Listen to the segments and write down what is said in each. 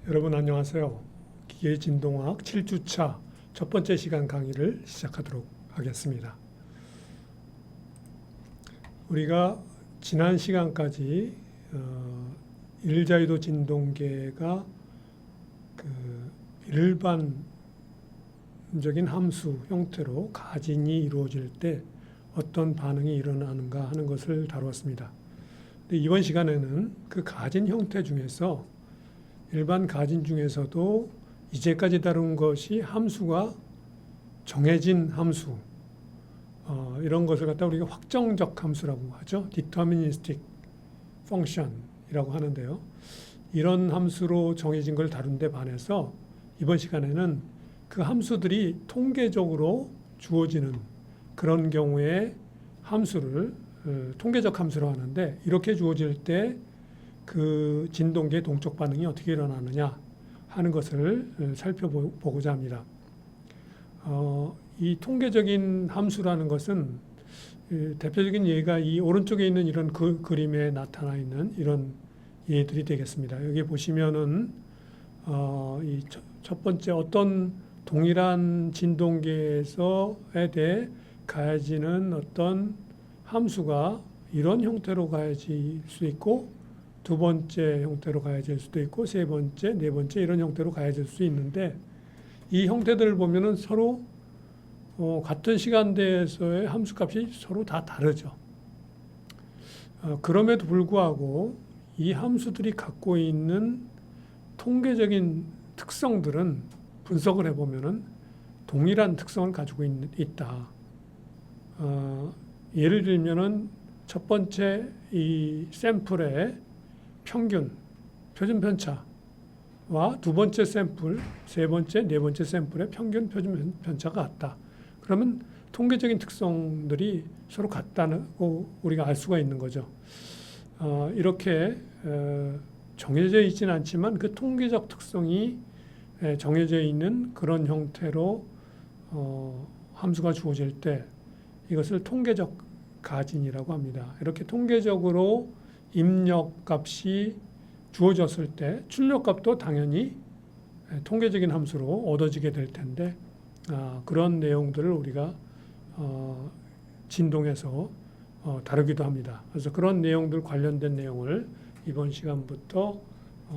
여러분 안녕하세요. 기계진동학 7주차 첫 번째 시간 강의를 시작하도록 하겠습니다. 우리가 지난 시간까지 일자유도 진동계가 일반적인 함수 형태로 가진이 이루어질 때 어떤 반응이 일어나는가 하는 것을 다루었습니다. 근데 이번 시간에는 그 가진 형태 중에서 일반 가진 중에서도 이제까지 다룬 것이 함수가 정해진 함수, 이런 것을 갖다 우리가 확정적 함수라고 하죠. Deterministic Function이라고 하는데요. 이런 함수로 정해진 걸 다룬 데 반해서 이번 시간에는 그 함수들이 통계적으로 주어지는 그런 경우에 함수를 통계적 함수로 하는데, 이렇게 주어질 때 그 진동계의 동적 반응이 어떻게 일어나느냐 하는 것을 살펴보고자 합니다. 이 통계적인 함수라는 것은 대표적인 예가 이 오른쪽에 있는 이런 그림에 나타나 있는 이런 예들이 되겠습니다. 여기 보시면은 이 첫 번째 어떤 동일한 진동계에서에 대해 가해지는 어떤 함수가 이런 형태로 가해질 수 있고, 두 번째 형태로 가해질 수도 있고, 세 번째, 네 번째 이런 형태로 가해질 수 있는데, 이 형태들을 보면은 서로 같은 시간대에서의 함수값이 서로 다 다르죠. 그럼에도 불구하고 이 함수들이 갖고 있는 통계적인 특성들은 분석을 해보면은 동일한 특성을 가지고 있다. 예를 들면은 첫 번째 이 샘플의 평균, 표준 편차와 두 번째 샘플, 세 번째, 네 번째 샘플의 평균 표준 편차가 같다. 그러면 통계적인 특성들이 서로 같다고 우리가 알 수가 있는 거죠. 이렇게 정해져 있지는 않지만 그 통계적 특성이 정해져 있는 그런 형태로 함수가 주어질 때 이것을 통계적 가진이라고 합니다. 이렇게 통계적으로 입력값이 주어졌을 때 출력값도 당연히 통계적인 함수로 얻어지게 될 텐데, 그런 내용들을 우리가 진동에서 다루기도 합니다. 그래서 그런 내용들 관련된 내용을 이번 시간부터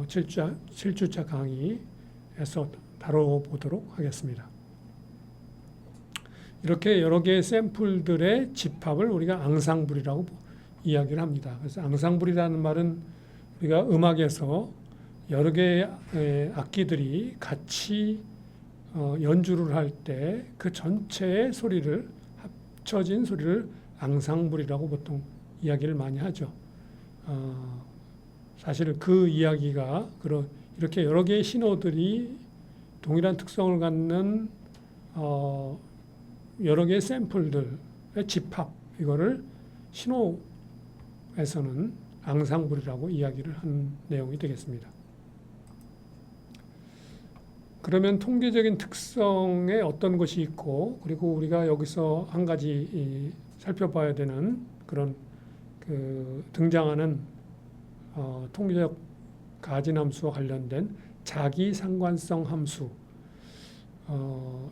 7주차 강의에서 다뤄보도록 하겠습니다. 이렇게 여러 개의 샘플들의 집합을 우리가 앙상블이라고 이야기를 합니다. 그래서 앙상블이라는 말은 우리가 음악에서 여러 개의 악기들이 같이 연주를 할 때 그 전체의 소리를, 합쳐진 소리를 앙상블이라고 보통 이야기를 많이 하죠. 사실 그 이야기가 이렇게 여러 개의 신호들이 동일한 특성을 갖는 여러 개의 샘플들의 집합, 이거를 신호에서는 앙상블이라고 이야기를 한 내용이 되겠습니다. 그러면 통계적인 특성에 어떤 것이 있고, 그리고 우리가 여기서 한 가지 살펴봐야 되는 그런 등장하는 통계적 가진함수와 관련된 자기상관성 함수,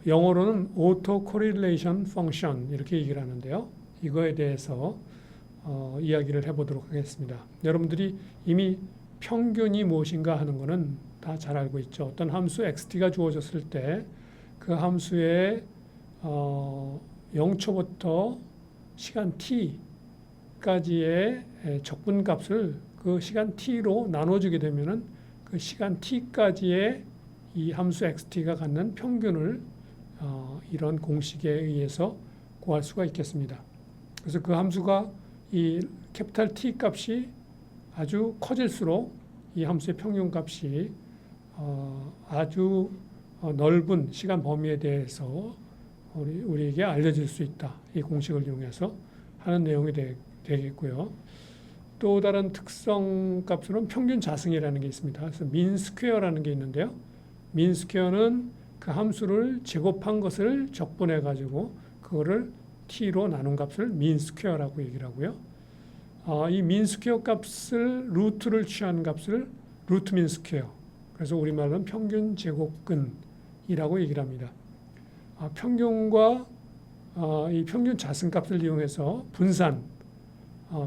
영어로는 auto correlation function 이렇게 얘기를 하는데요. 이거에 대해서 이야기를 해보도록 하겠습니다. 여러분들이 이미 평균이 무엇인가 하는 것은 다 잘 알고 있죠. 어떤 함수 xt가 주어졌을 때 그 함수의 0초부터 시간 t까지의 적분값을 그 시간 t로 나눠주게 되면은 그 시간 t까지의 이 함수 xt가 갖는 평균을 이런 공식에 의해서 구할 수가 있겠습니다. 그래서 그 함수가 이 캐피탈 T 값이 아주 커질수록 이 함수의 평균 값이 아주 넓은 시간 범위에 대해서 우리에게 알려질 수 있다. 이 공식을 이용해서 하는 내용이 되겠고요. 또 다른 특성 값으로는 평균 자승이라는 게 있습니다. 그래서 민 스퀘어라는 게 있는데요. 민 스퀘어는 그 함수를 제곱한 것을 적분해 가지고 그거를 t로 나눈 값을 민 스퀘어라고 얘기를 하고요. 이 민 스퀘어 값을 루트를 취한 값을 루트 민 스퀘어, 그래서 우리말로는 평균 제곱근이라고 얘기를 합니다. 평균과 이 평균 자승값을 이용해서 분산,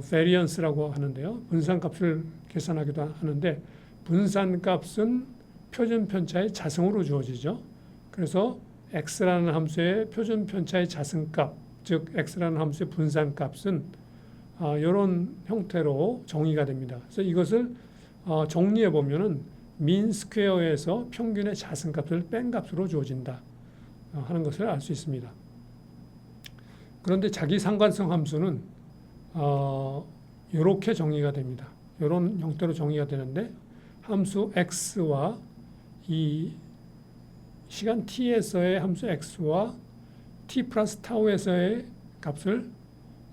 variance라고 하는데요. 분산값을 계산하기도 하는데 분산값은 표준 편차의 자승으로 주어지죠. 그래서 x라는 함수의 표준 편차의 자승값, 즉 x라는 함수의 분산값은 이런 형태로 정의가 됩니다. 그래서 이것을 정리해 보면은 민 스퀘어에서 평균의 자승값을 뺀 값으로 주어진다 하는 것을 알 수 있습니다. 그런데 자기 상관성 함수는 이렇게 정의가 됩니다. 이런 형태로 정의가 되는데 함수 x와 이 시간 t에서의 함수 x와 t 플러스 타우에서의 값을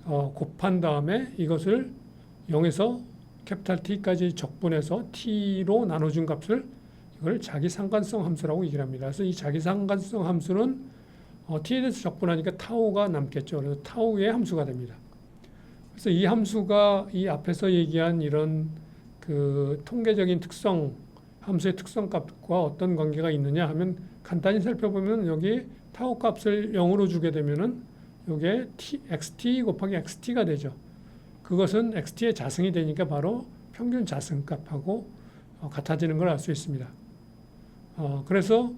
곱한 다음에 이것을 0에서 캐피탈 T까지 적분해서 T로 나눠준 값을 이걸 자기상관성 함수라고 얘기를 합니다. 그래서 이 자기상관성 함수는 T에 대해서 적분하니까 타우가 남겠죠. 그래서 타우의 함수가 됩니다. 그래서 이 함수가 이 앞에서 얘기한 이런 그 통계적인 특성, 함수의 특성값과 어떤 관계가 있느냐 하면 간단히 살펴보면 여기 타우 값을 0으로 주게 되면은 이게 xt 곱하기 xt가 되죠. 그것은 xt의 자승이 되니까 바로 평균 자승값하고 같아지는 걸 알 수 있습니다. 그래서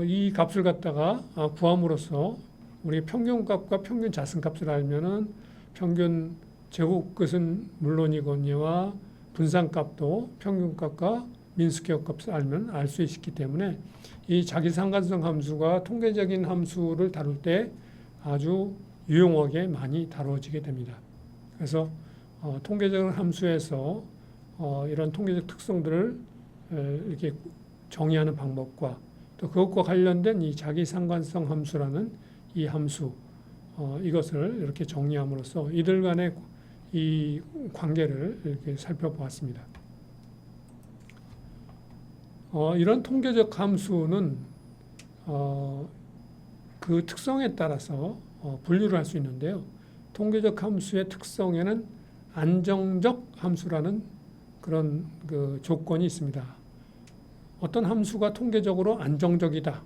이 값을 갖다가 구함으로써 우리 평균값과 평균 자승값을 알면은 평균 제곱끝은 물론이거니와 분산값도 평균값과 민스퀘어 값을 알면 알 수 있기 때문에 이 자기상관성 함수가 통계적인 함수를 다룰 때 아주 유용하게 많이 다뤄지게 됩니다. 그래서 통계적인 함수에서 이런 통계적 특성들을 이렇게 정의하는 방법과 또 그것과 관련된 이 자기상관성 함수라는 이 함수 이것을 이렇게 정리함으로써 이들 간의 이 관계를 이렇게 살펴보았습니다. 이런 통계적 함수는 그 특성에 따라서 분류를 할 수 있는데요. 통계적 함수의 특성에는 안정적 함수라는 그런 그 조건이 있습니다. 어떤 함수가 통계적으로 안정적이다.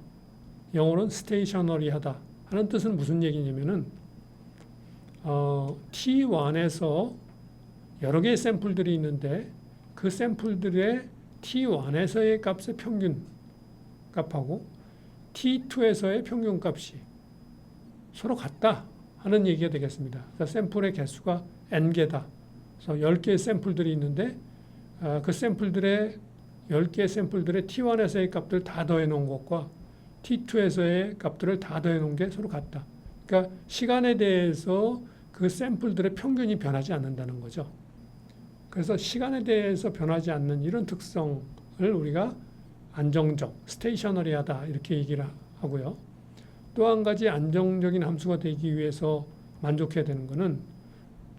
영어로는 stationary하다 하는 뜻은 무슨 얘기냐면은 T1에서 여러 개의 샘플들이 있는데 그 샘플들의 T1에서의 값의 평균 값하고 T2에서의 평균 값이 서로 같다 하는 얘기가 되겠습니다. 그래서 샘플의 개수가 n개다. 그래서 10개의 샘플들이 있는데 그 샘플들의 10개의 샘플들의 T1에서의 값들 다 더해 놓은 것과 T2에서의 값들을 다 더해 놓은 게 서로 같다. 그러니까 시간에 대해서 그 샘플들의 평균이 변하지 않는다는 거죠. 그래서 시간에 대해서 변하지 않는 이런 특성을 우리가 안정적, 스테이셔너리하다 이렇게 얘기를 하고요. 또 한 가지 안정적인 함수가 되기 위해서 만족해야 되는 것은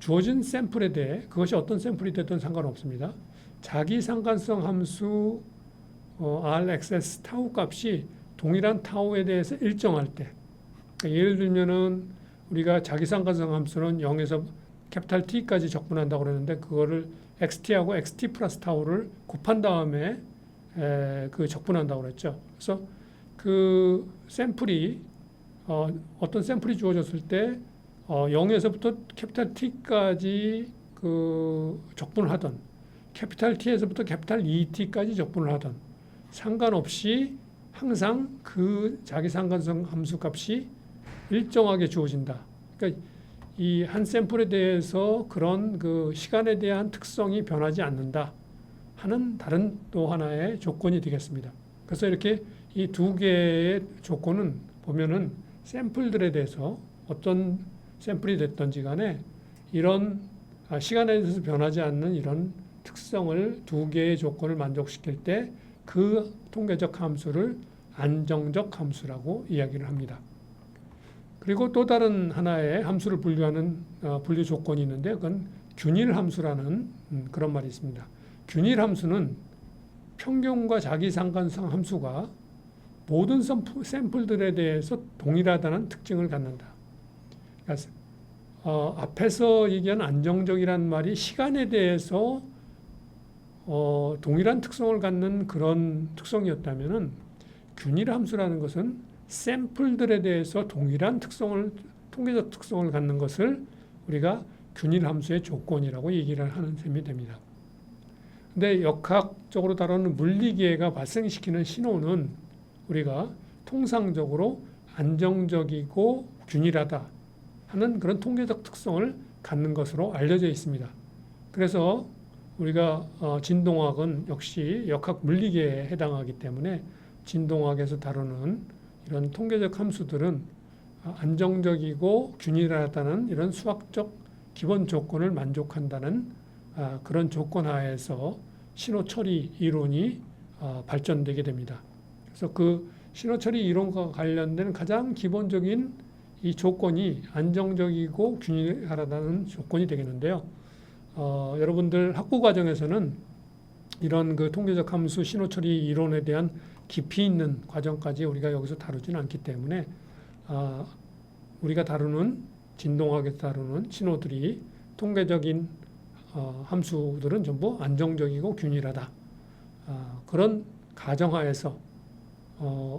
주어진 샘플에 대해 그것이 어떤 샘플이 됐든 상관없습니다. 자기 상관성 함수 RXS 타우 값이 동일한 타우에 대해서 일정할 때 그러니까 예를 들면은 우리가 자기 상관성 함수는 0에서 캐피탈 T까지 적분한다고 그러는데 그거를 XT하고 XT 플러스 타우를 곱한 다음에 그 적분한다고 그랬죠. 그래서 그 샘플이 어떤 샘플이 주어졌을 때 0에서부터 캐피탈 T까지 그 적분을 하던 캐피탈 T에서부터 캐피탈 ET까지 적분을 하던 상관없이 항상 그 자기상관성 함수 값이 일정하게 주어진다. 그러니까 이 한 샘플에 대해서 그런 그 시간에 대한 특성이 변하지 않는다 하는 다른 또 하나의 조건이 되겠습니다. 그래서 이렇게 이 두 개의 조건은 보면은 샘플들에 대해서 어떤 샘플이 됐든지 간에 이런 시간에 대해서 변하지 않는 이런 특성을 두 개의 조건을 만족시킬 때 그 통계적 함수를 안정적 함수라고 이야기를 합니다. 그리고 또 다른 하나의 함수를 분류하는 분류 조건이 있는데 그건 균일 함수라는 그런 말이 있습니다. 균일 함수는 평균과 자기상관성 함수가 모든 샘플들에 대해서 동일하다는 특징을 갖는다. 그러니까 앞에서 얘기한 안정적이라는 말이 시간에 대해서 동일한 특성을 갖는 그런 특성이었다면은 균일 함수라는 것은 샘플들에 대해서 동일한 특성을 통계적 특성을 갖는 것을 우리가 균일 함수의 조건이라고 얘기를 하는 셈이 됩니다. 근데 역학적으로 다루는 물리기회가 발생시키는 신호는 우리가 통상적으로 안정적이고 균일하다 하는 그런 통계적 특성을 갖는 것으로 알려져 있습니다. 그래서 우리가 진동학은 역시 역학 물리계에 해당하기 때문에 진동학에서 다루는 이런 통계적 함수들은 안정적이고 균일하다는 이런 수학적 기본 조건을 만족한다는 그런 조건 하에서 신호 처리 이론이 발전되게 됩니다. 그래서 그 신호 처리 이론과 관련된 가장 기본적인 이 조건이 안정적이고 균일하다는 조건이 되겠는데요. 여러분들 학부 과정에서는 이런 그 통계적 함수 신호 처리 이론에 대한 깊이 있는 과정까지 우리가 여기서 다루지는 않기 때문에 우리가 다루는 진동학에서 다루는 신호들이 통계적인 함수들은 전부 안정적이고 균일하다. 그런 가정하에서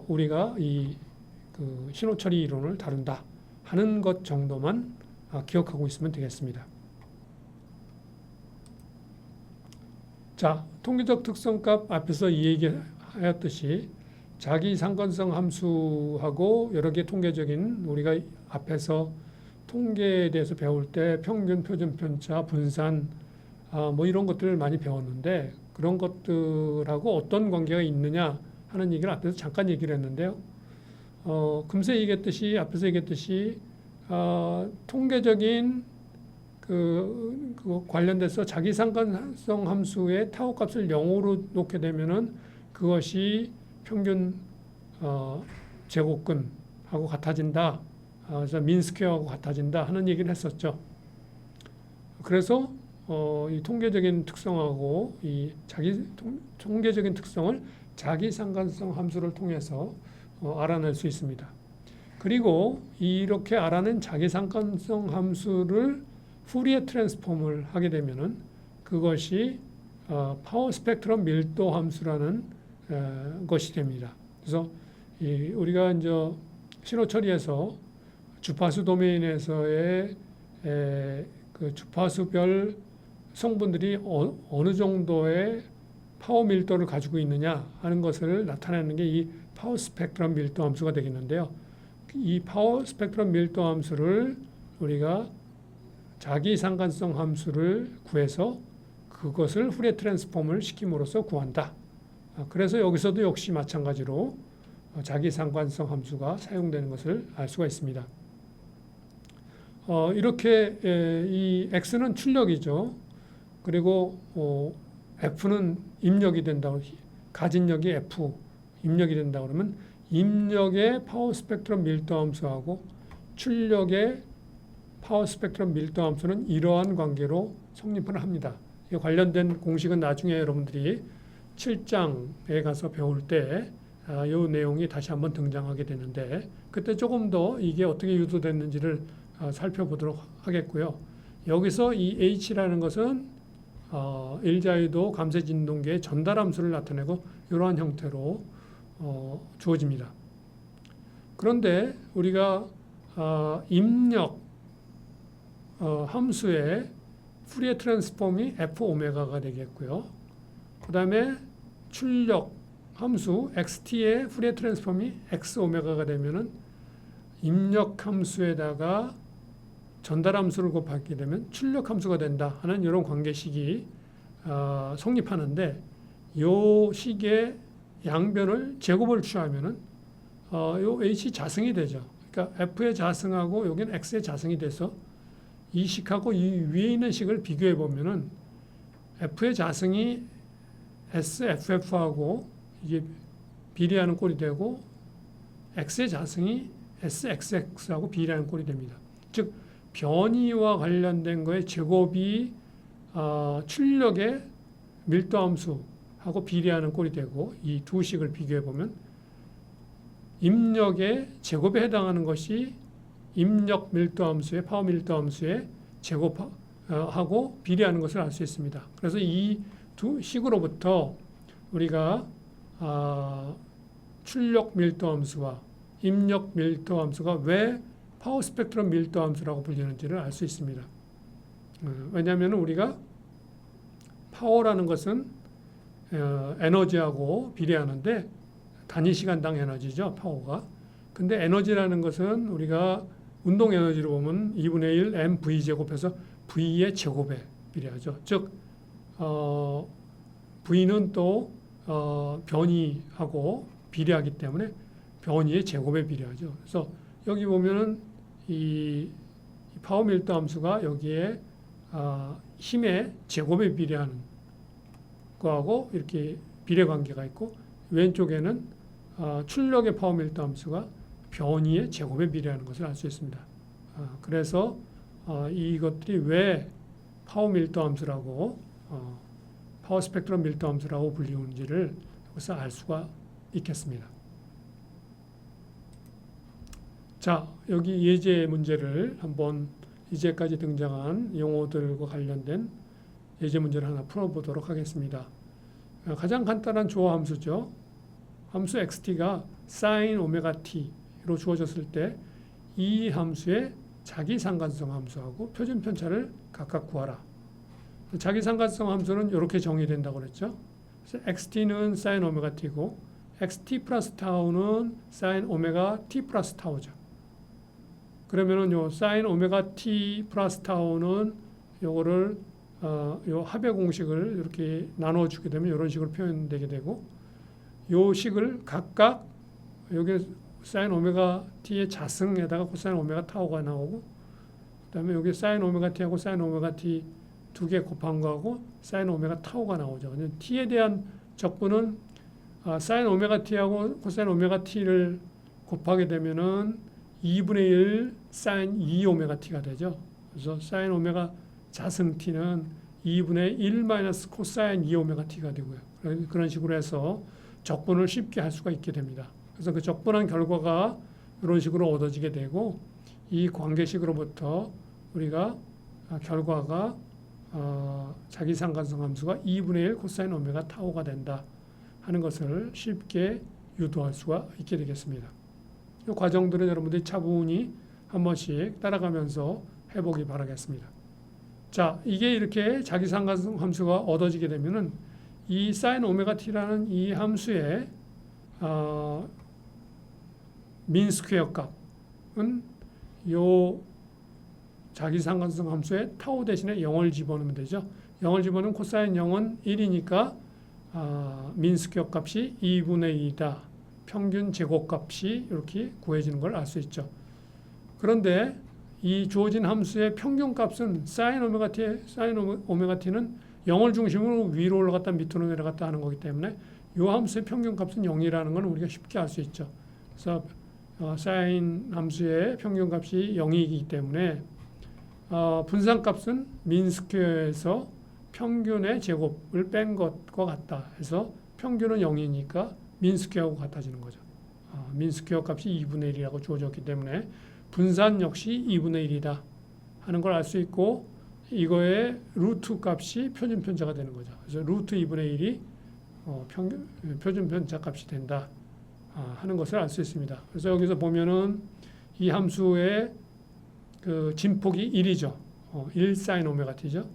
우리가 이 그 신호 처리 이론을 다룬다 하는 것 정도만 기억하고 있으면 되겠습니다. 자, 통계적 특성값 앞에서 이 얘기하였듯이 자기 상관성 함수하고 여러 개 통계적인 우리가 앞에서 통계에 대해서 배울 때 평균, 표준 편차, 분산 뭐 이런 것들을 많이 배웠는데 그런 것들하고 어떤 관계가 있느냐 하는 얘기를 앞에서 잠깐 얘기를 했는데요. 금세 얘기했듯이 앞에서 얘기했듯이 통계적인 그 관련돼서 자기 상관성 함수의 타워 값을 0으로 놓게 되면은 그것이 평균 제곱근하고 같아진다. 그래서 민 스퀘어하고 같아진다 하는 얘기를 했었죠. 그래서 이 통계적인 특성하고 이 통계적인 특성을 자기 상관성 함수를 통해서 알아낼 수 있습니다. 그리고 이렇게 알아낸 자기 상관성 함수를 푸리에 트랜스폼을 하게 되면은 그것이 파워 스펙트럼 밀도 함수라는 것이 됩니다. 그래서 우리가 이제 신호 처리에서 주파수 도메인에서의 그 주파수별 성분들이 어느 정도의 파워 밀도를 가지고 있느냐 하는 것을 나타내는 게 이 파워 스펙트럼 밀도 함수가 되겠는데요. 이 파워 스펙트럼 밀도 함수를 우리가 자기 상관성 함수를 구해서 그것을 후레 트랜스폼을 시킴으로써 구한다. 그래서 여기서도 역시 마찬가지로 자기 상관성 함수가 사용되는 것을 알 수가 있습니다. 이렇게 이 X는 출력이죠. 그리고 F는 입력이 된다고, 가진력이 F, 입력이 된다고 그러면 입력의 파워 스펙트럼 밀도 함수하고 출력의 파워 스펙트럼 밀도 함수는 이러한 관계로 성립을 합니다. 이 관련된 공식은 나중에 여러분들이 7장에 가서 배울 때 이 내용이 다시 한번 등장하게 되는데 그때 조금 더 이게 어떻게 유도됐는지를 살펴보도록 하겠고요. 여기서 이 H라는 것은 일자유도 감쇄진동계의 전달함수를 나타내고 이러한 형태로 주어집니다. 그런데 우리가 입력 함수의 푸리에 트랜스폼이 F 오메가가 되겠고요. 그 다음에 출력 함수 XT의 푸리에 트랜스폼이 X 오메가가 되면은 입력 함수에다가 전달 함수를 곱하게 되면 출력 함수가 된다 하는 이런 관계식이 성립하는데 이 식의 양변을 제곱을 취하면은 요 H 자승이 되죠. 그러니까 F의 자승하고 여기는 X의 자승이 돼서 이 식하고 이 위에 있는 식을 비교해 보면은 F의 자승이 SFF하고 이게 비례하는 꼴이 되고 X의 자승이 SXX하고 비례하는 꼴이 됩니다. 즉 변이와 관련된 거에 제곱이 출력의 밀도함수하고 비례하는 꼴이 되고 이 두 식을 비교해 보면 입력의 제곱에 해당하는 것이 입력 밀도함수의 파워 밀도함수의 제곱하고 비례하는 것을 알 수 있습니다. 그래서 이 두 식으로부터 우리가 출력 밀도 함수와 입력 밀도 함수가 왜 파워 스펙트럼 밀도 함수라고 불리는지를 알 수 있습니다. 왜냐하면 우리가 파워라는 것은 에너지하고 비례하는데 단위 시간당 에너지죠, 파워가. 근데 에너지라는 것은 우리가 운동 에너지로 보면 2분의 1 mv 제곱해서 v의 제곱에 비례하죠. 즉 v는 또 변이하고 비례하기 때문에 변이의 제곱에 비례하죠. 그래서 여기 보면은 이 파워 밀도 함수가 여기에 힘의 제곱에 비례하는 거하고 이렇게 비례 관계가 있고, 왼쪽에는 출력의 파워 밀도 함수가 변이의 제곱에 비례하는 것을 알 수 있습니다. 그래서 이것들이 왜 파워 밀도 함수라고 파워 스펙트럼 밀도 함수라고 불리는지를 여기서 알 수가 있겠습니다. 자, 여기 예제 문제를 한번 이제까지 등장한 용어들과 관련된 예제 문제를 하나 풀어보도록 하겠습니다. 가장 간단한 조화 함수죠. 함수 xt가 sin 오메가 t로 주어졌을 때 이 함수의 자기상관성 함수하고 표준 편차를 각각 구하라. 자기상관성 함수는 이렇게 정의된다고 그랬죠. 그래서 xt는 sin 오메가 t고 xt 플러스 타우는 sin 오메가 t 플러스 타우죠. 그러면은 요 sin 오메가 t 플러스 타우는 요거를 요 합의 공식을 이렇게 나눠주게 되면 이런 식으로 표현되게 되고, 요 식을 각각 여기 sin 오메가 t의 자승에다가 코사인 오메가 타우가 나오고, 그다음에 여기 sin 오메가 t하고 sin 오메가 t 두 개 곱한 거하고 sin 오메가 타우가 나오죠. t에 대한 적분은 sin 오메가 t하고 코사인 오메가 t를 곱하게 되면은 2분의 1 sin 2 오메가 t가 되죠. 그래서 sin 오메가 자승 t는 2분의 1 마이너스 코사인 2 오메가 t가 되고요. 그런 식으로 해서 적분을 쉽게 할 수가 있게 됩니다. 그래서 그 적분한 결과가 이런 식으로 얻어지게 되고, 이 관계식으로부터 우리가 결과가 자기상관성 함수가 2분의 1 코사인 오메가 타우가 된다 하는 것을 쉽게 유도할 수가 있게 되겠습니다. 이 과정들은 여러분들이 차분히 한 번씩 따라가면서 해보기 바라겠습니다. 자, 이게 이렇게 자기상관성 함수가 얻어지게 되면은 이 sin 오메가 t라는 이 함수의 민 스퀘어 값은 요 자기상관성 함수의 타우 대신에 0을 집어넣으면 되죠. 0을 집어넣으면 코사인 0은 1이니까 민 스퀘어 값이 2분의 2다. 평균 제곱값이 이렇게 구해지는 걸 알 수 있죠. 그런데 이 주어진 함수의 평균값은 sin 오메가 t는 0을 중심으로 위로 올라갔다 밑으로 내려갔다 하는 거기 때문에 이 함수의 평균값은 0이라는 건 우리가 쉽게 알 수 있죠. 그래서 sin 함수의 평균값이 0이기 때문에 분산값은 민 스퀘어에서 평균의 제곱을 뺀 것과 같다 해서 평균은 0이니까 민 스퀘어하고 같아지는 거죠. 민 스퀘어 값이 2분의 1이라고 주어졌기 때문에 분산 역시 2분의 1이다 하는 걸 알 수 있고, 이거의 루트 값이 표준 편차가 되는 거죠. 그래서 루트 2분의 1이 표준 편차 값이 된다 하는 것을 알 수 있습니다. 그래서 여기서 보면은 이 함수의 그 진폭이 1이죠. 1 sin 오메가 t죠.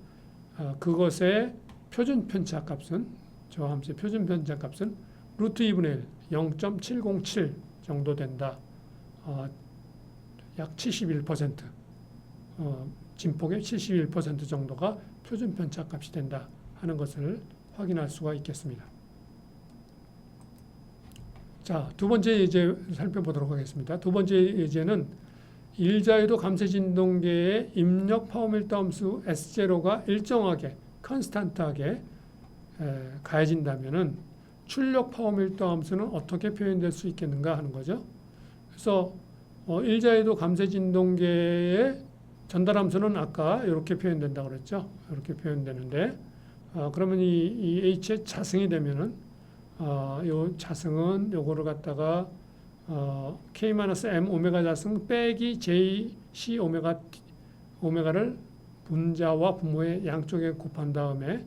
그것의 표준 편차 값은, 저 함수의 표준 편차 값은 루트 2분의 1, 0.707 정도 된다. 약 71%, 진폭의 71% 정도가 표준 편차 값이 된다 하는 것을 확인할 수가 있겠습니다. 자, 두 번째 예제 살펴보도록 하겠습니다. 두 번째 예제는 일자유도 감쇄 진동계의 입력 파워 밀도 함수 S0가 일정하게, 컨스탄트하게 가해진다면은 출력 파워 밀도 함수는 어떻게 표현될 수 있겠는가 하는 거죠. 그래서 일자유도 감쇄 진동계의 전달 함수는 아까 이렇게 표현된다고 그랬죠. 이렇게 표현되는데, 그러면 이 H의 자승이 되면은 요 자승은 요거를 갖다가 K-M 오메가 자승 빼기 JC 오메가를 분자와 분모의 양쪽에 곱한 다음에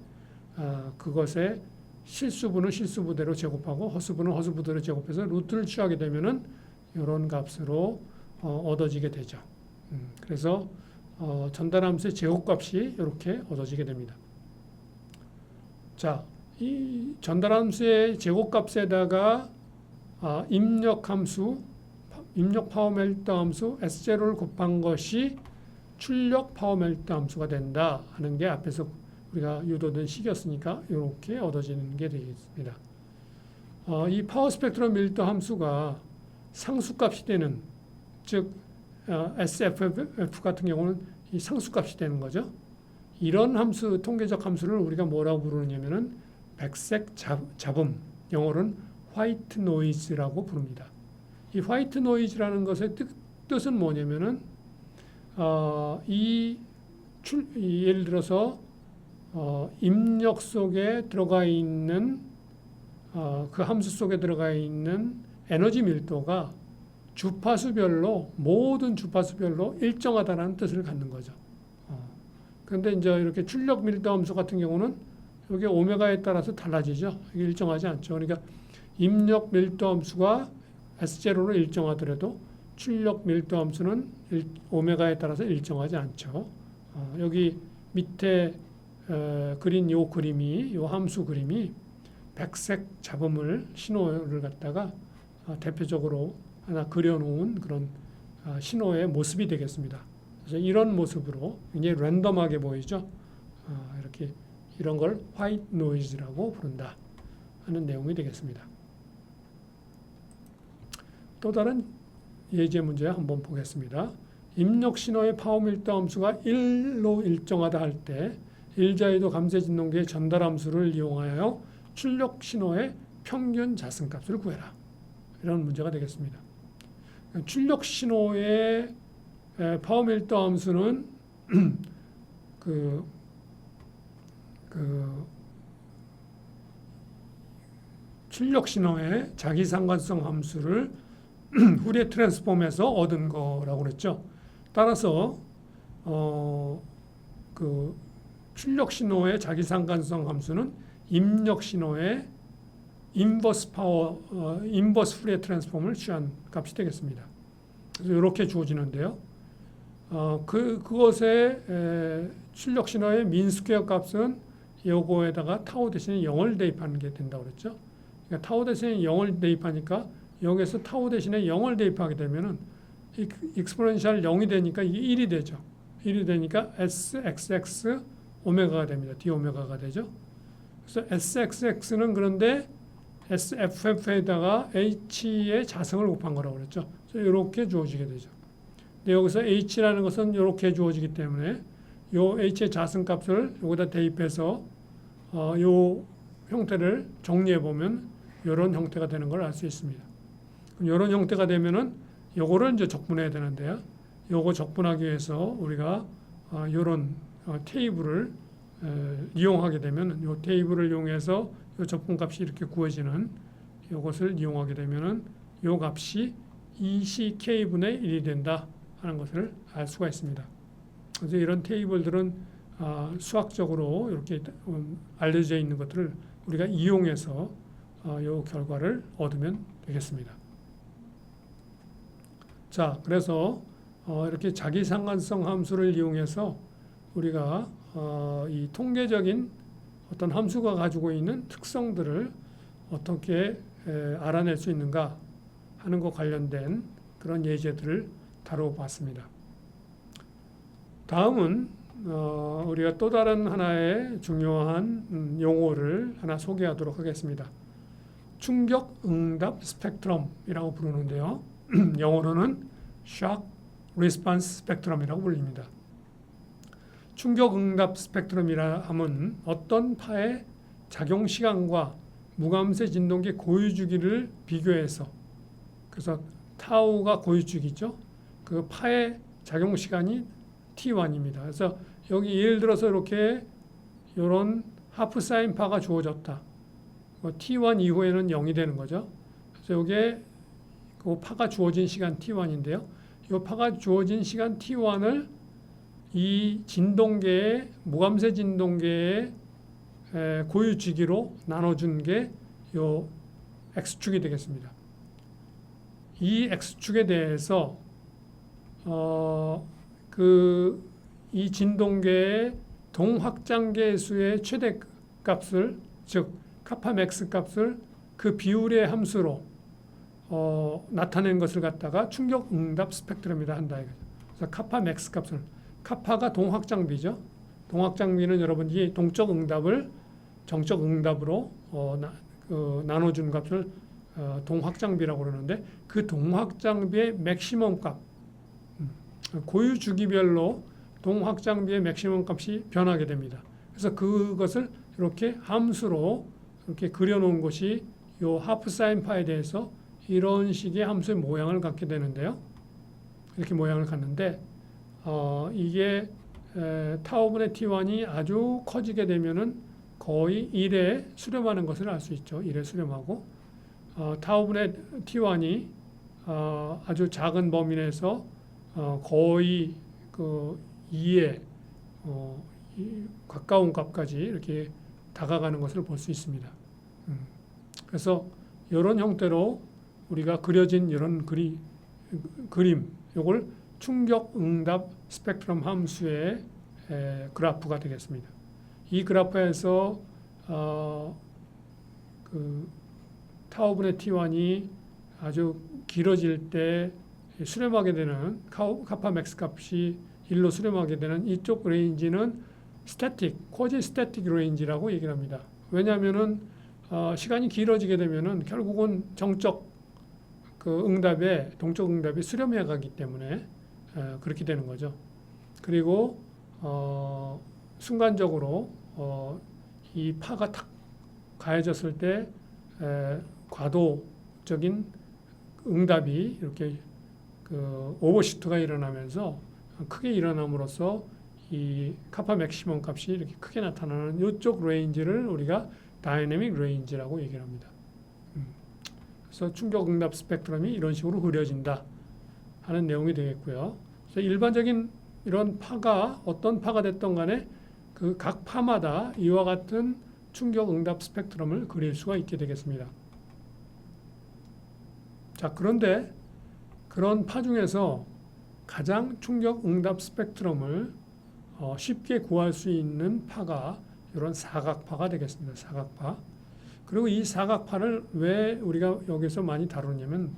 그것의 실수분은 실수부대로 제곱하고 허수분은 허수부대로 제곱해서 루트를 취하게 되면은 이런 값으로 얻어지게 되죠. 그래서 전달함수의 제곱값이 이렇게 얻어지게 됩니다. 자, 이 전달함수의 제곱값에다가 입력함수, 입력 파워멜트 함수 S0를 곱한 것이 출력 파워멜트 함수가 된다 하는 게 앞에서 우리가 유도된 식이었으니까 이렇게 얻어지는 게 되겠습니다. 이 파워 스펙트럼 밀도 함수가 상수값이 되는, 즉 SFF 같은 경우는 이 상수값이 되는 거죠. 이런 함수, 통계적 함수를 우리가 뭐라고 부르냐면은 백색 잡음, 영어로는 화이트 노이즈라고 부릅니다. 이 화이트 노이즈라는 것의 뜻은 뭐냐면은 예를 들어서 입력 속에 들어가 있는 그 함수 속에 들어가 있는 에너지 밀도가 주파수별로, 모든 주파수별로 일정하다는 뜻을 갖는 거죠. 그런데 이제 이렇게 출력 밀도 함수 같은 경우는 여기 오메가에 따라서 달라지죠. 이게 일정하지 않죠. 그러니까 입력 밀도 함수가 S0로 일정하더라도 출력 밀도 함수는 오메가에 따라서 일정하지 않죠. 여기 밑에 그린 요 그림이, 요 함수 그림이 백색 잡음을, 신호를 갖다가 대표적으로 하나 그려놓은 그런 신호의 모습이 되겠습니다. 그래서 이런 모습으로 굉장히 랜덤하게 보이죠. 이렇게 이런 걸 화이트 노이즈라고 부른다 하는 내용이 되겠습니다. 또 다른 예제 문제 한번 보겠습니다. 입력 신호의 파워 밀도 함수가 1로 일정하다 할 때 일자유도 감쇄 진동계의 전달 함수를 이용하여 출력 신호의 평균 자승값을 구해라. 이런 문제가 되겠습니다. 출력 신호의 파워 밀도 함수는 출력 신호의 자기상관성 함수를 후리에 트랜스폼에서 얻은 거라고 그랬죠. 따라서 그 출력 신호의 자기상관성 함수는 입력 신호의 인버스 후리에 트랜스폼을 취한 값이 되겠습니다. 그래서 이렇게 주어지는데요. 그것의 출력 신호의 민스퀘어 값은 요거에다가 타우 대신에 0을 대입하는 게 된다고 그랬죠. 그러니까 타우 대신에 0을 대입하니까 여기서 타우 대신에 0을 대입하게 되면은 익스포넨셜 0이 되니까 이게 1이 되죠. 1이 되니까 SXX 오메가가 됩니다. D 오메가가 되죠. 그래서 SXX는 그런데 SFF에다가 H의 자성을 곱한 거라고 그랬죠. 그래서 이렇게 주어지게 되죠. 근데 여기서 H라는 것은 이렇게 주어지기 때문에 요 H의 자승값을 여기다 대입해서 요 형태를 정리해 보면 이런 형태가 되는 걸 알 수 있습니다. 이런 형태가 되면은 요거를 이제 적분해야 되는데요. 요거 적분하기 위해서 우리가 요런 테이블을 이용하게 되면 요 테이블을 이용해서 요 적분값이 이렇게 구해지는 요것을 이용하게 되면은 요 값이 ECK분의 1이 된다 하는 것을 알 수가 있습니다. 그래서 이런 테이블들은 수학적으로 이렇게 알려져 있는 것들을 우리가 이용해서 요 결과를 얻으면 되겠습니다. 자, 그래서 이렇게 자기상관성 함수를 이용해서 우리가 이 통계적인 어떤 함수가 가지고 있는 특성들을 어떻게 알아낼 수 있는가 하는 것 관련된 그런 예제들을 다뤄봤습니다. 다음은 우리가 또 다른 하나의 중요한 용어를 하나 소개하도록 하겠습니다. 충격 응답 스펙트럼이라고 부르는데요. 영어로는 shock response spectrum이라고 불립니다. 충격 응답 스펙트럼이라 하면 어떤 파의 작용 시간과 무감쇄 진동계 고유 주기를 비교해서, 그래서 타우가 고유 주기죠. 그 파의 작용 시간이 T1입니다. 그래서 여기 예를 들어서 이렇게 이런 하프 사인 파가 주어졌다. T1 이후에는 0이 되는 거죠. 그래서 여기에 그 파가 주어진 시간 T1인데요. 이 파가 주어진 시간 T1을 이 진동계의 무감쇄 진동계의 고유주기로 나눠준 게 요 x축이 되겠습니다. 이 x축에 대해서 이 진동계의 동확장계수의 최대값을, 즉 카파 맥스 값을 그 비율의 함수로 나타낸 것을 갖다가 충격 응답 스펙트럼이라 한다 이거죠. 그래서 카파 맥스 값을, 카파가 동확장비죠. 동확장비는 여러분이 동적 응답을 정적 응답으로 나눠준 값을 동확장비라고 그러는데, 그 동확장비의 맥시멈 값, 고유 주기별로 동확장비의 맥시멈 값이 변하게 됩니다. 그래서 그것을 이렇게 함수로 이렇게 그려놓은 것이 요 하프 사인 파에 대해서 이런 식의 함수의 모양을 갖게 되는데요. 이렇게 모양을 갖는데 이게 타오분의 T1이 아주 커지게 되면은 거의 1에 수렴하는 것을 알 수 있죠. 1에 수렴하고 타오분의 T1이 아주 작은 범위 내에서 거의 그 2에 가까운 값까지 이렇게 다가가는 것을 볼 수 있습니다. 그래서 이런 형태로 우리가 그려진 이런 그림, 이걸 충격 응답 스펙트럼 함수의 그래프가 되겠습니다. 이 그래프에서 그 타오분의 T1이 아주 길어질 때 수렴하게 되는 카파 맥스 값이 1로 수렴하게 되는 이쪽 레인지는 쿼지 스태틱 레인지라고 얘기를 합니다. 왜냐하면은 시간이 길어지게 되면은 결국은 정적 그 응답에 동적 응답이 수렴해 가기 때문에 그렇게 되는 거죠. 그리고 순간적으로 이 파가 탁 가해졌을 때 과도적인 응답이 이렇게 그 오버슈트가 일어나면서 크게 일어남으로써 이 카파 맥시멈 값이 이렇게 크게 나타나는 이쪽 레인지를 우리가 다이내믹 레인지라고 얘기를 합니다. 그래서 충격 응답 스펙트럼이 이런 식으로 그려진다 하는 내용이 되겠고요. 그래서 일반적인 이런 파가 어떤 파가 됐던 간에 그 각 파마다 이와 같은 충격 응답 스펙트럼을 그릴 수가 있게 되겠습니다. 자, 그런데 그런 파 중에서 가장 충격 응답 스펙트럼을 쉽게 구할 수 있는 파가 이런 사각파가 되겠습니다. 사각파. 그리고 이 사각파를 왜 우리가 여기서 많이 다루냐면,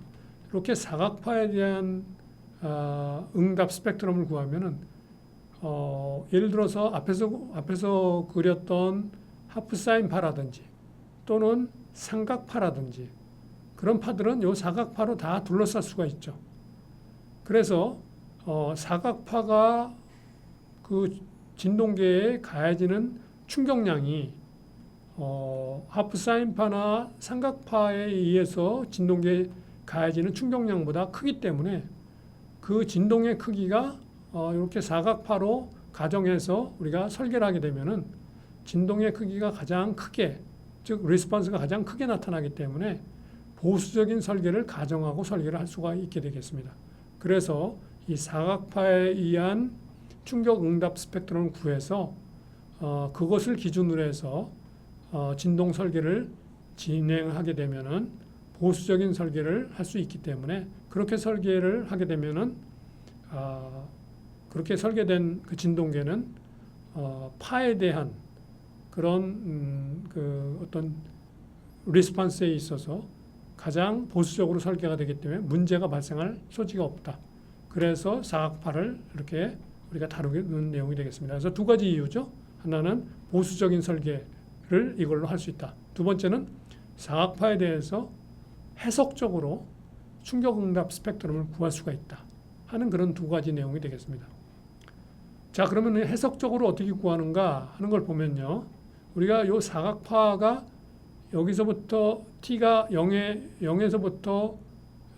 이렇게 사각파에 대한 응답 스펙트럼을 구하면은 예를 들어서 앞에서 그렸던 하프사인 파라든지 또는 삼각파라든지 그런 파들은 이 사각파로 다 둘러쌀 수가 있죠. 그래서 사각파가 그 진동계에 가해지는 충격량이 하프사인파나 삼각파에 의해서 진동계에 가해지는 충격량보다 크기 때문에 그 진동의 크기가 이렇게 사각파로 가정해서 우리가 설계를 하게 되면은 진동의 크기가 가장 크게, 즉 리스폰스가 가장 크게 나타나기 때문에 보수적인 설계를 가정하고 설계를 할 수가 있게 되겠습니다. 그래서 이 사각파에 의한 충격 응답 스펙트럼을 구해서 그것을 기준으로 해서 진동 설계를 진행하게 되면은 보수적인 설계를 할 수 있기 때문에, 그렇게 설계를 하게 되면은 그렇게 설계된 그 진동계는 파에 대한 그런 그 어떤 리스폰스에 있어서 가장 보수적으로 설계가 되기 때문에 문제가 발생할 소지가 없다. 그래서 사각파를 이렇게 우리가 다루는 내용이 되겠습니다. 그래서 두 가지 이유죠. 하나는 보수적인 설계를 이걸로 할 수 있다. 두 번째는 사각파에 대해서 해석적으로 충격응답 스펙트럼을 구할 수가 있다 하는 그런 두 가지 내용이 되겠습니다. 자, 그러면 해석적으로 어떻게 구하는가 하는 걸 보면요, 우리가 요 사각파가 여기서부터 t가 0에서부터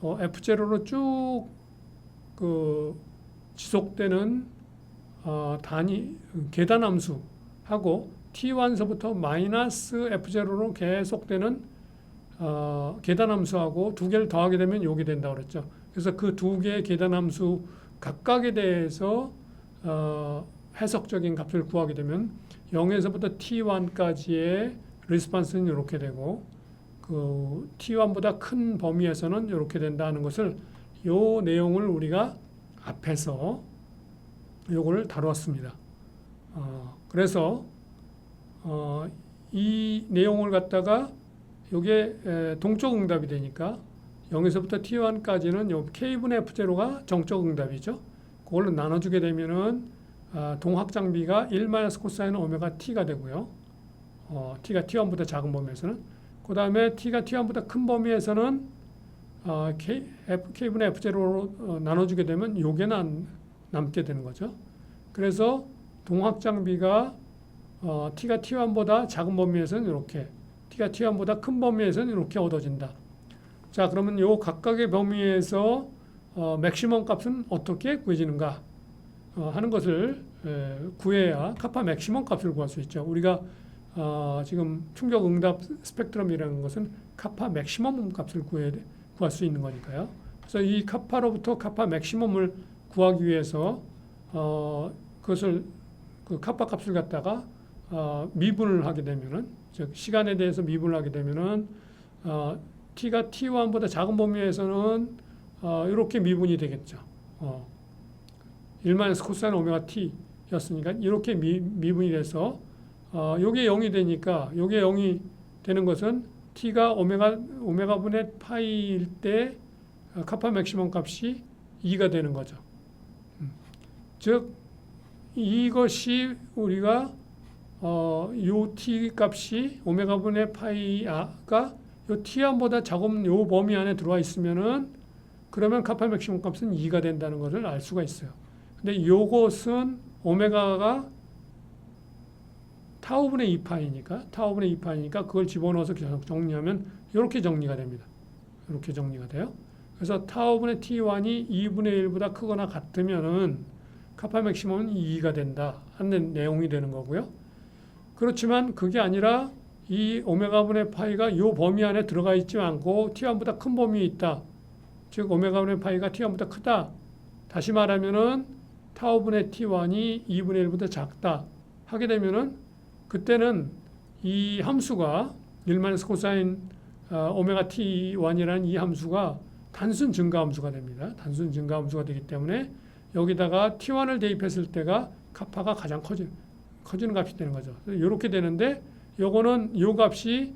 f0로 쭉 그 지속되는 단위 계단함수하고 t1서부터 마이너스 f0로 계속되는 계단함수하고 두 개를 더하게 되면 요게 된다고 그랬죠. 그래서 그 두 개의 계단함수 각각에 대해서 해석적인 값을 구하게 되면 0에서부터 t1까지의 리스폰스는 이렇게 되고 그 t1보다 큰 범위에서는 이렇게 된다는 것을 요 내용을 우리가 앞에서 요거를 다뤘습니다. 그래서 이 내용을 갖다가 요게 동적 응답이 되니까 0에서부터 t1까지는 요 k분의 f0가 정적 응답이죠. 그걸로 나눠주게 되면은 동학 장비가 1 코사인 오메가 t가 되고요. t가 t1보다 작은 범위에서는 그 다음에 t가 t1보다 큰 범위에서는 k분의 f0로 나눠주게 되면 요게 남게 되는 거죠. 그래서 동학 장비가 t가 t1보다 작은 범위에서는 이렇게, t가 t1보다 큰 범위에서는 이렇게 얻어진다. 자, 그러면 요 각각의 범위에서 맥시멈 값은 어떻게 구해지는가 하는 것을 구해야 카파 맥시멈 값을 구할 수 있죠. 우리가 지금 충격 응답 스펙트럼이라는 것은 카파 맥시멈 값을 구할 수 있는 거니까요. 그래서 이 카파로부터 카파 맥시멈을 구하기 위해서 그것을 그 카파 값을 갖다가 미분을 하게 되면은, 즉 시간에 대해서 미분을 하게 되면은 t가 t1보다 작은 범위에서는 이렇게 미분이 되겠죠. 1 코사인 오메가 t였으니까 이렇게 미분이 돼서 요게 0이 되니까 요게 0이 되는 것은 t가 오메가 분의 파이일 때 카파 맥시멈 값이 2가 되는 거죠. 즉 이것이 우리가 요 t 값이 오메가 분의 파이가 요 t1보다 작은 요 범위 안에 들어와 있으면은 그러면 카파 맥시멈 값은 2가 된다는 것을 알 수가 있어요. 근데 요것은 오메가가 타우분의 2파이니까 그걸 집어넣어서 정리하면 이렇게 정리가 됩니다. 이렇게 정리가 돼요. 그래서 타우분의 t1이 2분의 1보다 크거나 같으면은 카파 맥시멈은 2가 된다 하는 내용이 되는 거고요. 그렇지만 그게 아니라 이 오메가분의 파이가 요 범위 안에 들어가 있지 않고 t1보다 큰 범위에 있다. 즉 오메가분의 파이가 t1보다 크다. 다시 말하면은 타우분의 t1이 2분의 1보다 작다 하게 되면은 그때는 이 함수가 1 코사인 오메가 t1이라는 이 함수가 단순 증가 함수가 됩니다. 단순 증가 함수가 되기 때문에 여기다가 t1을 대입했을 때가 카파가 가장 커지는 값이 되는 거죠. 이렇게 되는데 요거는 요 값이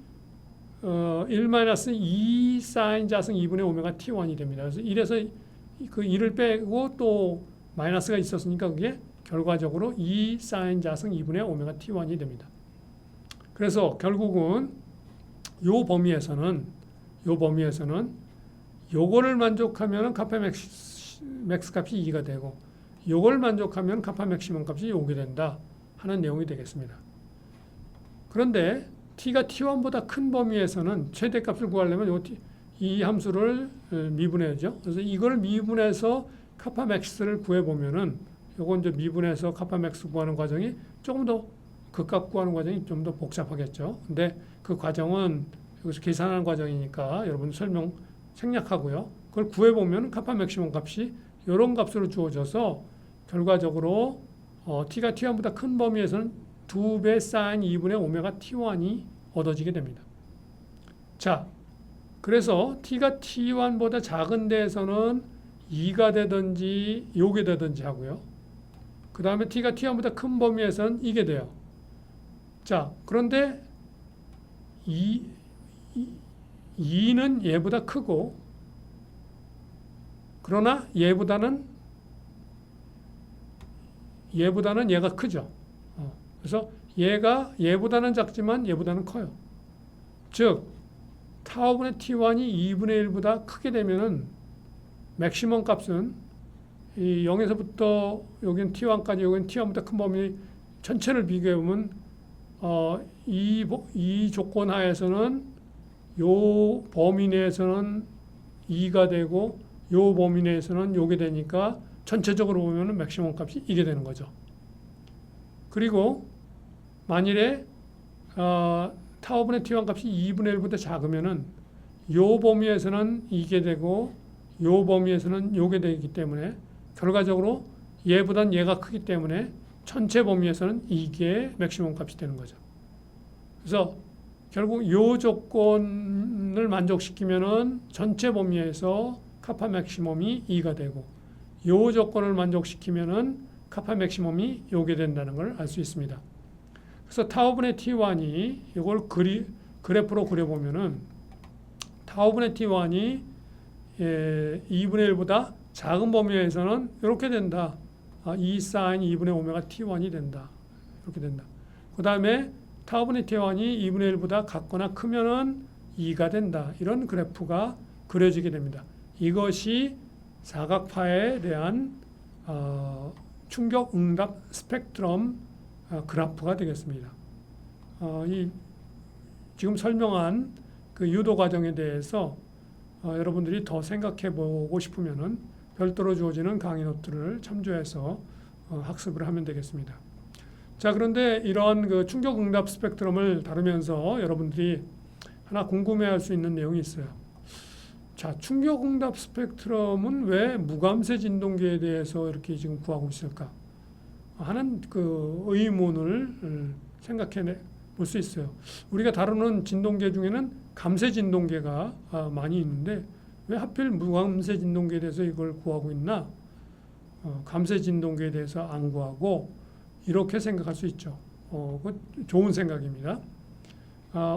1-2 사인 자승 2분의 오메가 t1이 됩니다. 그래서 1에서 그 1을 빼고 또 마이너스가 있었으니까 그게 결과적으로 2 사인 자승 2분의 오메가 t1이 됩니다. 그래서 결국은 요 범위에서는 요거를 만족하면 카파 맥스 값이 2가 되고 요걸 만족하면 카파 맥시멈 값이 요게 된다 하는 내용이 되겠습니다. 그런데 t가 t1보다 큰 범위에서는 최대값을 구하려면 이 함수를 미분해야죠. 그래서 이걸 미분해서 카파 맥스를 구해보면은 요건 이제 미분해서 카파 맥스 구하는 과정이 조금 더 극값 구하는 과정이 좀 더 복잡하겠죠. 근데 그 과정은 여기서 계산하는 과정이니까 여러분 생략하고요. 그걸 구해보면 카파 맥시멈 값이 이런 값으로 주어져서 결과적으로 t가 t1보다 큰 범위에서는 2배 사인 2분의 오메가 t1이 얻어지게 됩니다. 자, 그래서 t가 t1보다 작은 데에서는 2가 되든지 요게 되든지 하고요. 그 다음에 t가 t1보다 큰 범위에서는 이게 돼요. 자, 그런데 2는 얘보다 크고 그러나 얘보다는 얘가 크죠. 그래서 얘가 얘보다는 작지만 얘보다는 커요. 즉 타우분의 t1이 2분의 1보다 크게 되면은 맥시멈 값은 이 0에서부터 여기는 t1까지 여기는 t1보다 큰 범위 전체를 비교해 보면 이 조건 하에서는 요 범위 내에서는 2가 되고 요 범위 내에서는 요게 되니까 전체적으로 보면은 맥시멈 값이 이게 되는 거죠. 그리고 만일에 타워분의 t1 값이 2분의 1보다 작으면은 요 범위에서는 이게 되고 요 범위에서는 요게 되기 때문에 결과적으로 얘보단 얘가 크기 때문에 전체 범위에서는 이게 맥시멈 값이 되는 거죠. 그래서 결국 이 조건을 만족시키면은 전체 범위에서 카파 맥시멈이 2가 되고 이 조건을 만족시키면은 카파 맥시멈이 요게 된다는 걸 알 수 있습니다. 그래서 타우분의 T1이 이걸 그래프로 그려보면은 타우분의 T1이 2분의 1보다 작은 범위에서는 이렇게 된다. 2 사인 2분의 오메가 T1이 된다. 이렇게 된다. 그 다음에 타우분의 T1이 2분의 1보다 같거나 크면은 2가 된다. 이런 그래프가 그려지게 됩니다. 이것이 사각파에 대한 충격 응답 스펙트럼 그래프가 되겠습니다. 지금 설명한 그 유도 과정에 대해서 여러분들이 더 생각해 보고 싶으면은 별도로 주어지는 강의 노트를 참조해서 학습을 하면 되겠습니다. 자, 그런데 이런 그 충격 응답 스펙트럼을 다루면서 여러분들이 하나 궁금해할 수 있는 내용이 있어요. 자, 충격 응답 스펙트럼은 왜 무감세 진동계에 대해서 이렇게 지금 구하고 있을까 하는 그 의문을 생각해 볼 수 있어요. 우리가 다루는 진동계 중에는 감세 진동계가 많이 있는데 왜 하필 무감세 진동계에 대해서 이걸 구하고 있나? 감세 진동계에 대해서 안 구하고 이렇게 생각할 수 있죠. 좋은 생각입니다.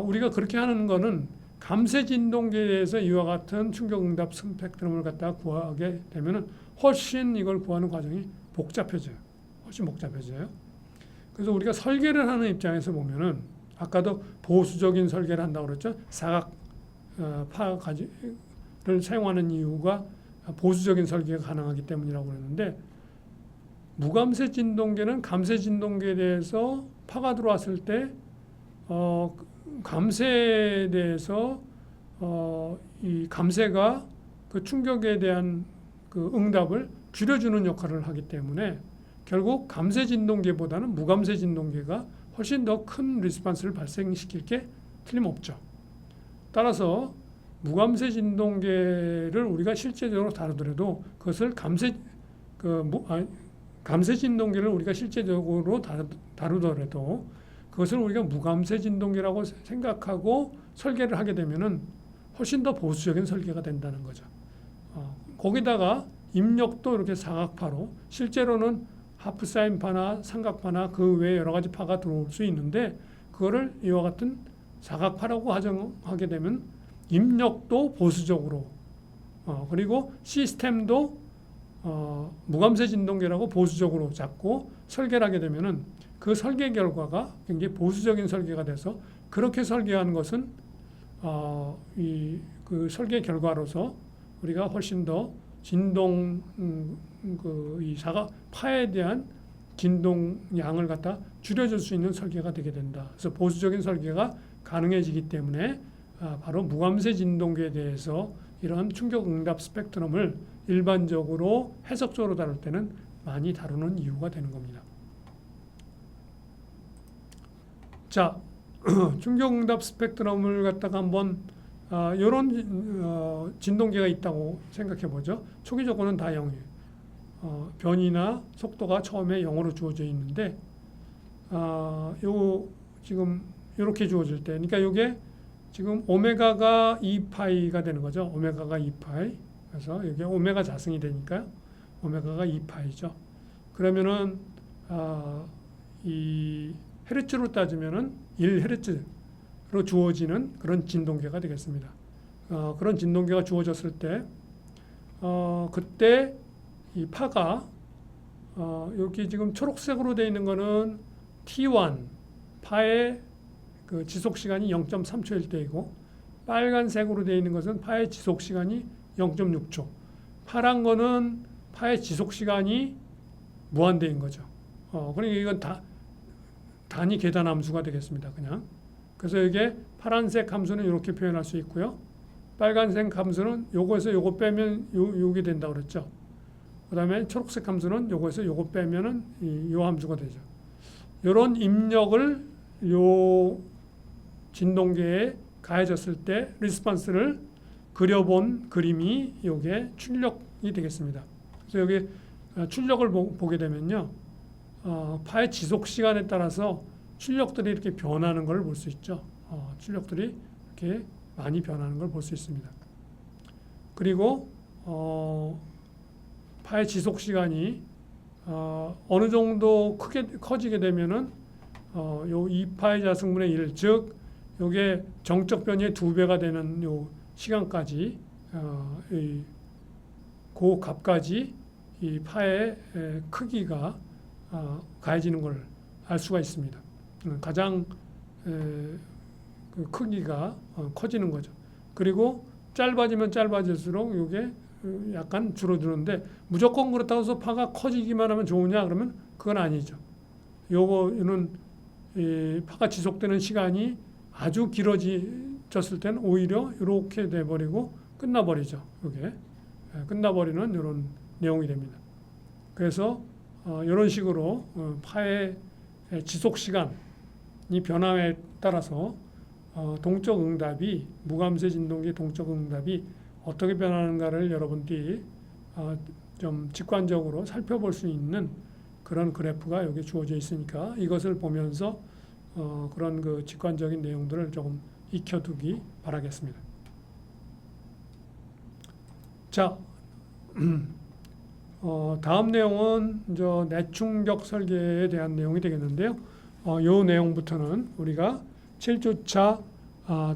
우리가 그렇게 하는 거는 감세 진동계에 대해서 이와 같은 충격 응답 스펙트럼을 갖다가 구하게 되면은 훨씬 이걸 구하는 과정이 복잡해져요. 훨씬 복잡해져요. 그래서 우리가 설계를 하는 입장에서 보면은 아까도 보수적인 설계를 한다고 그랬죠. 사각파를 사용하는 이유가 보수적인 설계가 가능하기 때문이라고 그랬는데 무감세 진동계는 감세 진동계에 대해서 파가 들어왔을 때 감세에 대해서 이 감세가 그 충격에 대한 그 응답을 줄여주는 역할을 하기 때문에 결국 감세 진동계보다는 무감세 진동계가 훨씬 더 큰 리스폰스를 발생시킬 게 틀림없죠. 따라서 무감세 진동계를 우리가 실제적으로 다루더라도 그것을 감세 진동계를 우리가 실제적으로 다루더라도 그것을 우리가 무감세 진동계라고 생각하고 설계를 하게 되면은 훨씬 더 보수적인 설계가 된다는 거죠. 거기다가 입력도 이렇게 사각파로 실제로는 하프사인파나 삼각파나 그 외에 여러 가지 파가 들어올 수 있는데 그거를 이와 같은 사각파라고 가정하게 되면 입력도 보수적으로 그리고 시스템도 무감세 진동계라고 보수적으로 잡고 설계를 하게 되면은 그 설계 결과가 굉장히 보수적인 설계가 돼서 그렇게 설계한 것은 그 설계 결과로서 우리가 훨씬 더 진동 이 사각파에 대한 진동 양을 갖다 줄여줄 수 있는 설계가 되게 된다. 그래서 보수적인 설계가 가능해지기 때문에 바로 무감세 진동계에 대해서 이런 충격 응답 스펙트럼을 일반적으로 해석적으로 다룰 때는 많이 다루는 이유가 되는 겁니다. 자, 충격 응답 스펙트럼을 갖다가 한번 이런 진동계가 있다고 생각해 보죠. 초기 조건은 다 0이에요. 변이나 속도가 처음에 0으로 주어져 있는데 요 지금 이렇게 주어질 때, 그러니까 이게 지금 오메가가 2파이가 되는 거죠. 오메가가 2파이. 그래서 여기 오메가 자승이 되니까 오메가가 2파이죠. 그러면은 이 헤르츠로 따지면은 1헤르츠로 주어지는 그런 진동계가 되겠습니다. 그런 진동계가 주어졌을 때 그때 이 파가 여기 지금 초록색으로 되어 있는 거는 T1 파의 그 지속 시간이 0.3초일 때이고 빨간색으로 되어 있는 것은 파의 지속 시간이 0.6초. 파란 거는 파의 지속 시간이 무한대인 거죠. 그러니까 이건 단위 계단 함수가 되겠습니다. 그냥. 그래서 이게 파란색 함수는 이렇게 표현할 수 있고요. 빨간색 함수는 요거에서 요거 빼면 요게 된다고 그랬죠. 그 다음에 초록색 함수는 요거에서 요거 빼면은 요 함수가 되죠. 요런 입력을 요 진동계에 가해졌을 때 리스폰스를 그려본 그림이 요게 출력이 되겠습니다. 그래서 여기 출력을 보게 되면요. 파의 지속 시간에 따라서 출력들이 이렇게 변하는 걸 볼 수 있죠. 출력들이 이렇게 많이 변하는 걸 볼 수 있습니다. 그리고 파의 지속 시간이 어느 정도 커지게 되면은 요 2파의 자승분의 1, 즉 요게 정적 변이의 2배가 되는 요 시간까지 그 값까지 이 파의 크기가 가해지는 걸 알 수가 있습니다. 가장 그 크기가 커지는 거죠. 그리고 짧아지면 짧아질수록 이게 약간 줄어드는데 무조건 그렇다고 해서 파가 커지기만 하면 좋으냐 그러면 그건 아니죠. 요거는 파가 지속되는 시간이 아주 길어졌을 때는 오히려 이렇게 돼버리고 끝나버리죠. 이게 끝나버리는 이런 내용이 됩니다. 그래서 이런 식으로 파의 지속 시간이 변함에 따라서 동적 응답이 무감쇄 진동기 동적 응답이 어떻게 변하는가를 여러분들이 좀 직관적으로 살펴볼 수 있는 그런 그래프가 여기 주어져 있으니까 이것을 보면서 그런 그 직관적인 내용들을 조금 익혀두기 바라겠습니다. 자, 다음 내용은 내충격 설계에 대한 내용이 되겠는데요. 이 내용부터는 우리가 7주차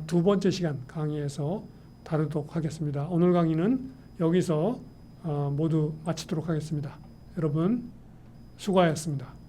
두 번째 시간 강의에서 다루도록 하겠습니다. 오늘 강의는 여기서 모두 마치도록 하겠습니다. 여러분 수고하셨습니다.